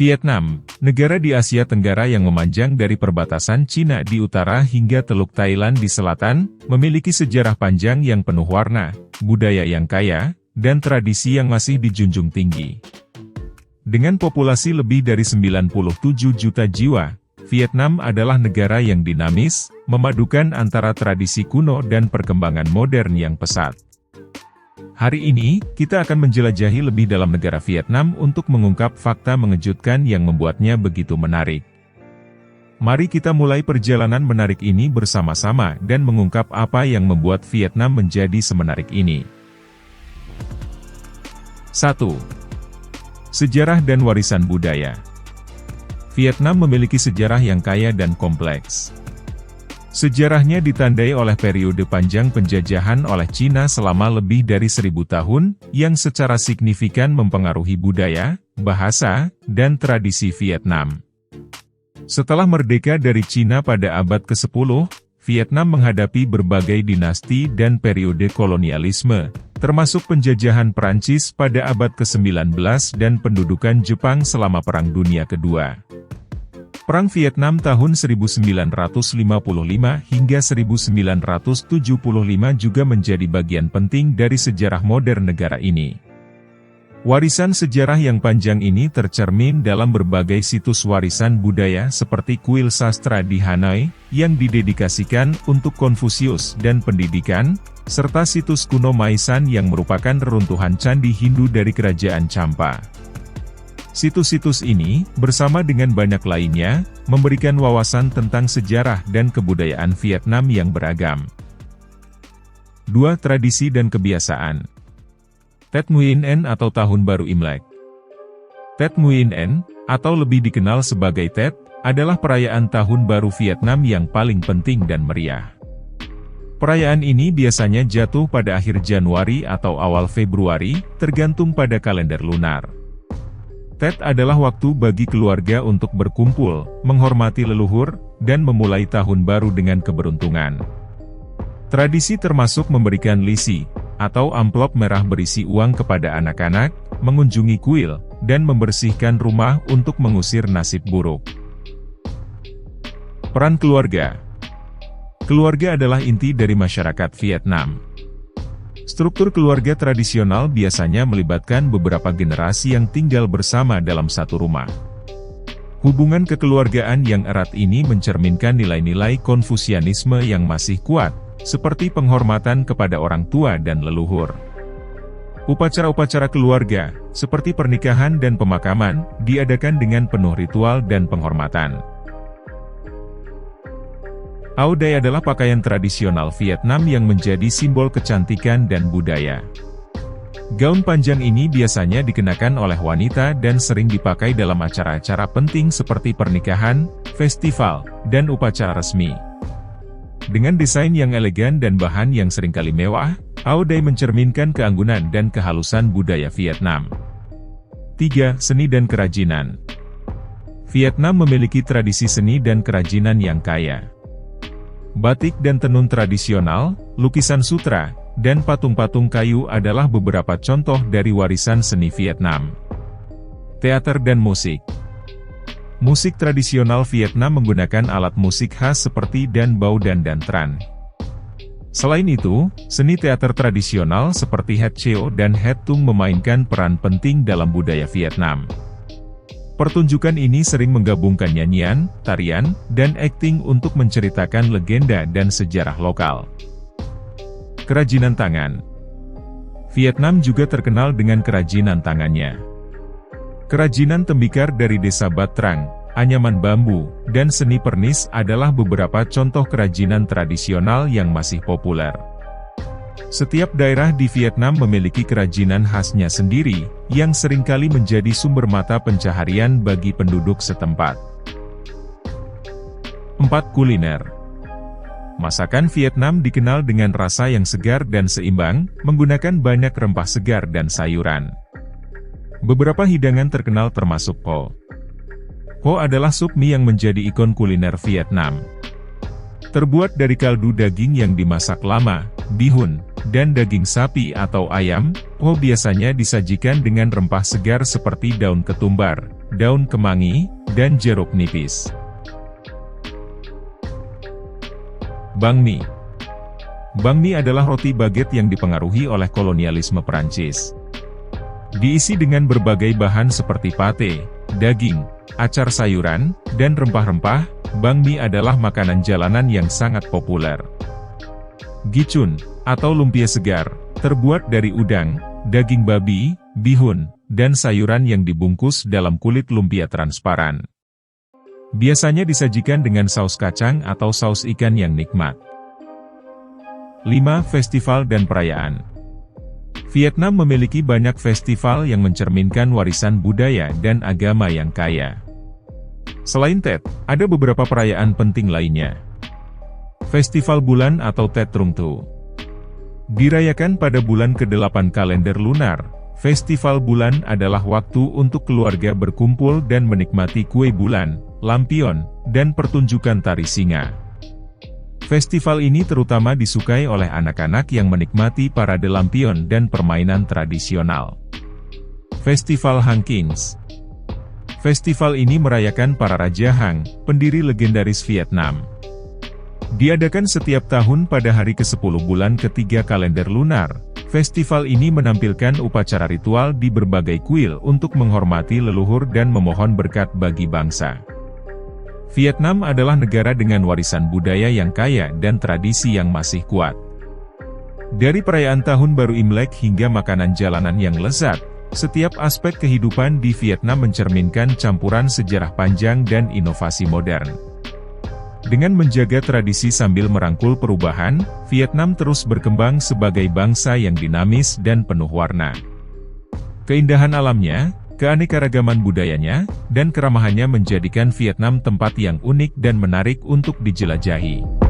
Vietnam, negara di Asia Tenggara yang memanjang dari perbatasan Cina di utara hingga Teluk Thailand di selatan, memiliki sejarah panjang yang penuh warna, budaya yang kaya, dan tradisi yang masih dijunjung tinggi. Dengan populasi lebih dari 97 juta jiwa, Vietnam adalah negara yang dinamis, memadukan antara tradisi kuno dan perkembangan modern yang pesat. Hari ini, kita akan menjelajahi lebih dalam negara Vietnam untuk mengungkap fakta mengejutkan yang membuatnya begitu menarik. Mari kita mulai perjalanan menarik ini bersama-sama dan mengungkap apa yang membuat Vietnam menjadi semenarik ini. 1. Sejarah dan warisan budaya. Vietnam memiliki sejarah yang kaya dan kompleks. Sejarahnya ditandai oleh periode panjang penjajahan oleh Cina selama lebih dari 1000 tahun, yang secara signifikan mempengaruhi budaya, bahasa, dan tradisi Vietnam. Setelah merdeka dari Cina pada abad ke-10, Vietnam menghadapi berbagai dinasti dan periode kolonialisme, termasuk penjajahan Prancis pada abad ke-19 dan pendudukan Jepang selama Perang Dunia Kedua. Perang Vietnam tahun 1955 hingga 1975 juga menjadi bagian penting dari sejarah modern negara ini. Warisan sejarah yang panjang ini tercermin dalam berbagai situs warisan budaya seperti kuil sastra di Hanoi, yang didedikasikan untuk Konfusius dan pendidikan, serta situs kuno Maisan yang merupakan reruntuhan candi Hindu dari Kerajaan Champa. Situs-situs ini, bersama dengan banyak lainnya, memberikan wawasan tentang sejarah dan kebudayaan Vietnam yang beragam. 2. Tradisi dan kebiasaan. Tết Nguyên Đán atau Tahun Baru Imlek. Tết Nguyên Đán, atau lebih dikenal sebagai Tet, adalah perayaan Tahun Baru Vietnam yang paling penting dan meriah. Perayaan ini biasanya jatuh pada akhir Januari atau awal Februari, tergantung pada kalender lunar. Tet adalah waktu bagi keluarga untuk berkumpul, menghormati leluhur, dan memulai tahun baru dengan keberuntungan. Tradisi termasuk memberikan lisi, atau amplop merah berisi uang kepada anak-anak, mengunjungi kuil, dan membersihkan rumah untuk mengusir nasib buruk. Peran keluarga. Keluarga adalah inti dari masyarakat Vietnam. Struktur keluarga tradisional biasanya melibatkan beberapa generasi yang tinggal bersama dalam satu rumah. Hubungan kekeluargaan yang erat ini mencerminkan nilai-nilai Konfusianisme yang masih kuat, seperti penghormatan kepada orang tua dan leluhur. Upacara-upacara keluarga, seperti pernikahan dan pemakaman, diadakan dengan penuh ritual dan penghormatan. Áo Dai adalah pakaian tradisional Vietnam yang menjadi simbol kecantikan dan budaya. Gaun panjang ini biasanya dikenakan oleh wanita dan sering dipakai dalam acara-acara penting seperti pernikahan, festival, dan upacara resmi. Dengan desain yang elegan dan bahan yang seringkali mewah, Áo Dai mencerminkan keanggunan dan kehalusan budaya Vietnam. 3. Seni dan kerajinan. Vietnam memiliki tradisi seni dan kerajinan yang kaya. Batik dan tenun tradisional, lukisan sutra, dan patung-patung kayu adalah beberapa contoh dari warisan seni Vietnam. Teater dan musik. Musik tradisional Vietnam menggunakan alat musik khas seperti dan bau dan tran. Selain itu, seni teater tradisional seperti Het Cheo dan Het Tung memainkan peran penting dalam budaya Vietnam. Pertunjukan ini sering menggabungkan nyanyian, tarian, dan akting untuk menceritakan legenda dan sejarah lokal. Kerajinan tangan. Vietnam juga terkenal dengan kerajinan tangannya. Kerajinan tembikar dari desa Bat Trang, anyaman bambu, dan seni pernis adalah beberapa contoh kerajinan tradisional yang masih populer. Setiap daerah di Vietnam memiliki kerajinan khasnya sendiri, yang seringkali menjadi sumber mata pencaharian bagi penduduk setempat. 4. Kuliner. Masakan Vietnam dikenal dengan rasa yang segar dan seimbang, menggunakan banyak rempah segar dan sayuran. Beberapa hidangan terkenal termasuk pho. Pho adalah sup mie yang menjadi ikon kuliner Vietnam. Terbuat dari kaldu daging yang dimasak lama, bihun, dan daging sapi atau ayam, pho biasanya disajikan dengan rempah segar seperti daun ketumbar, daun kemangi, dan jeruk nipis. Banh mi. Banh mi adalah roti baguette yang dipengaruhi oleh kolonialisme Perancis. Diisi dengan berbagai bahan seperti pate, daging, acar sayuran, dan rempah-rempah, banh mi adalah makanan jalanan yang sangat populer. Gicun, atau lumpia segar, terbuat dari udang, daging babi, bihun, dan sayuran yang dibungkus dalam kulit lumpia transparan. Biasanya disajikan dengan saus kacang atau saus ikan yang nikmat. 5. Festival dan perayaan. Vietnam memiliki banyak festival yang mencerminkan warisan budaya dan agama yang kaya. Selain Tet, ada beberapa perayaan penting lainnya. Festival Bulan atau Tet Trung Thu. Dirayakan pada bulan ke-8 kalender lunar, Festival Bulan adalah waktu untuk keluarga berkumpul dan menikmati kue bulan, lampion, dan pertunjukan tari singa. Festival ini terutama disukai oleh anak-anak yang menikmati parade lampion dan permainan tradisional. Festival Hang Kings. Festival ini merayakan para Raja Hang, pendiri legendaris Vietnam. Diadakan setiap tahun pada hari ke-10 bulan ke-3 kalender lunar. Festival ini menampilkan upacara ritual di berbagai kuil untuk menghormati leluhur dan memohon berkat bagi bangsa. Vietnam adalah negara dengan warisan budaya yang kaya dan tradisi yang masih kuat. Dari perayaan Tahun Baru Imlek hingga makanan jalanan yang lezat, setiap aspek kehidupan di Vietnam mencerminkan campuran sejarah panjang dan inovasi modern. Dengan menjaga tradisi sambil merangkul perubahan, Vietnam terus berkembang sebagai bangsa yang dinamis dan penuh warna. Keindahan alamnya, keanekaragaman budayanya, dan keramahannya menjadikan Vietnam tempat yang unik dan menarik untuk dijelajahi.